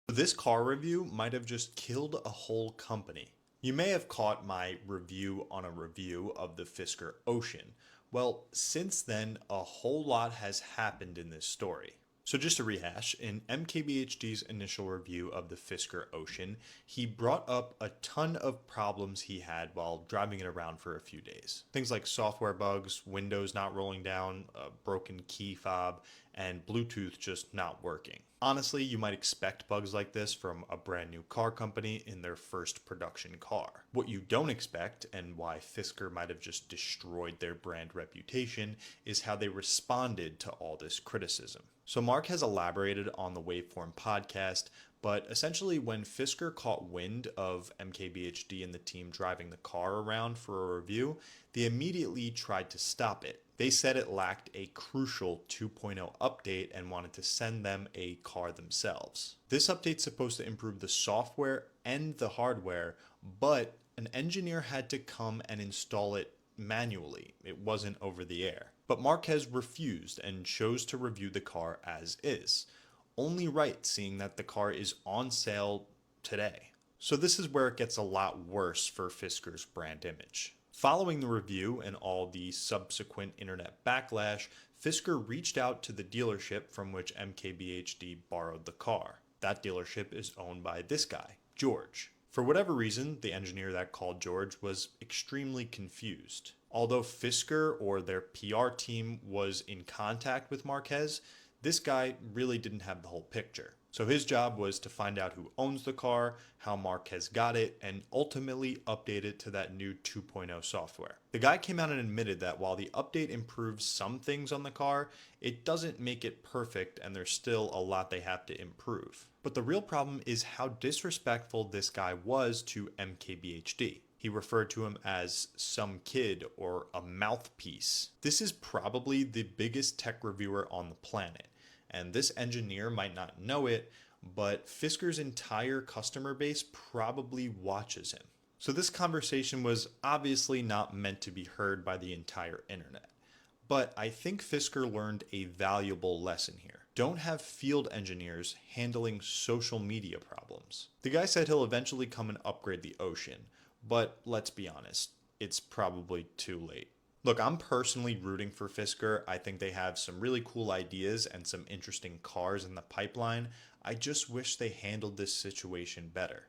This car review might have just killed a whole company. You may have caught my review on a review of the Fisker Ocean. Well, since then, a whole lot has happened in this story. So just to rehash, in MKBHD's initial review of the Fisker Ocean, he brought up a ton of problems he had while driving it around for a few days. Things like software bugs, windows not rolling down, a broken key fob, and Bluetooth just not working. Honestly, you might expect bugs like this from a brand new car company in their first production car. What you don't expect, and why Fisker might have just destroyed their brand reputation, is how they responded to all this criticism. So Mark has elaborated on the Waveform podcast, but essentially when Fisker caught wind of MKBHD and the team driving the car around for a review, they immediately tried to stop it. They said it lacked a crucial 2.0 update and wanted to send them a car themselves. This update's supposed to improve the software and the hardware, but an engineer had to come and install it manually. It wasn't over the air. But Marquez refused and chose to review the car as is. Only right, seeing that the car is on sale today. So this is where it gets a lot worse for Fisker's brand image. Following the review and all the subsequent internet backlash, Fisker reached out to the dealership from which MKBHD borrowed the car. That dealership is owned by this guy, George. For whatever reason, the engineer that called George was extremely confused. Although Fisker or their PR team was in contact with Marquez, this guy really didn't have the whole picture. So his job was to find out who owns the car, how Marquez got it, and ultimately update it to that new 2.0 software. The guy came out and admitted that while the update improves some things on the car, it doesn't make it perfect and there's still a lot they have to improve. But the real problem is how disrespectful this guy was to MKBHD. He referred to him as some kid or a mouthpiece. This is probably the biggest tech reviewer on the planet, and this engineer might not know it, but Fisker's entire customer base probably watches him. So this conversation was obviously not meant to be heard by the entire internet. But I think Fisker learned a valuable lesson here. Don't have field engineers handling social media problems. The guy said he'll eventually come and upgrade the Ocean, but let's be honest, it's probably too late. Look, I'm personally rooting for Fisker. I think they have some really cool ideas and some interesting cars in the pipeline. I just wish they handled this situation better.